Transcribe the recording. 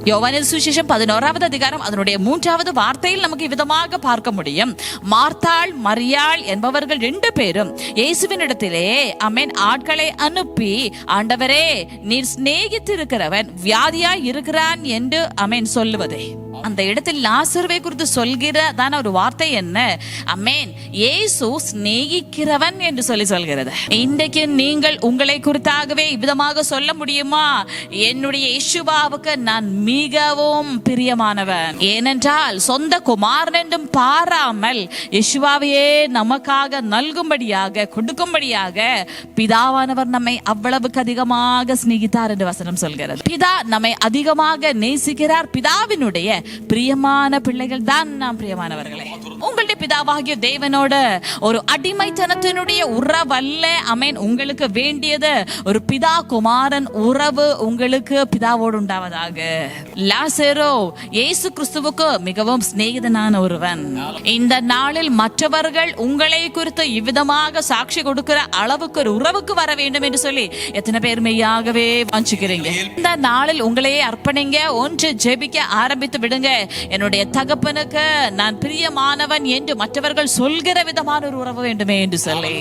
யோவானின் சுவிசேஷம் 11வது அதிகாரம் அதனுடைய 3வது வார்த்தையில் நமக்கு விதமாக பார்க்க முடியும். மார்த்தாள் மரியாள் என்பவர்கள் 2 பேரும் இயேசுவினிடத்திலே ஆமென் ஆட்களை அனுப்பி, ஆண்டவரே நீர் சிநேகித்திருக்கிறவன் வியாதியாய் இருக்கிறான் என்று ஆமென் சொல்லுவதே. அந்த இடத்தில் லாசருவை குறித்து சொல்கிறதான ஒரு வார்த்தை என்ன? ஆமென், இயேசு சிநேகிக்கிறவன் என்று சொல்கிறது. இன்றைக்கு நீங்கள் உங்களை குறித்தாகவே விதமாக சொல்ல முடியுமா? என்னுடைய இயேசுவாவுக்கு நான் மிகவும் பிரியமானவன். ஏனென்றால் சொந்த குமாரன் என்றும் பாராமல் இயேசுவாவையே நமக்காக நல்கும்படியாக கொடுக்கும்படியாக பிதாவானவர் நம்மை அவ்வளவுக்கு அதிகமாக சிநேகித்தார் என்று வசனம் சொல்கிறது. பிதா நம்மை அதிகமாக நேசிக்கிறார். பிதாவினுடைய பிரியமான பிள்ளைகள் தான் நாம் பிரியமானவர்களே. உங்களுடைய பிதாவாகிய தேவனோட ஒரு அடிமைத்தனத்தினுடைய உறவல்ல ஆமென் உங்களுக்கு வேண்டியது ஒரு பிதா குமாரன் உறவு உங்களுக்கு பிதாவோடு உண்டாவதாக. லாசரு இயேசு கிறிஸ்துவுக்கு மிகவும் சிநேகிதனான ஒருவன். இந்த நாளில் மற்றவர்கள் உங்களை குறித்து இவ்விதமாக சாட்சி கொடுக்கிற அளவுக்கு ஒரு உறவுக்கு வர வேண்டும் என்று சொல்லி எத்தனை பேர் மெய்யாகவே வாஞ்சிக்கிறீங்க? இந்த நாளில் உங்களையே அர்ப்பணிங்க, ஒன்று ஜெபிக்க ஆரம்பித்து விடுங்க. என்னுடைய தகப்பனுக்கு நான் பிரியமானவன் என்று மற்றவர்கள் சொல்கிற விதமான ஒரு உறவு வேண்டுமே என்று சொல்லி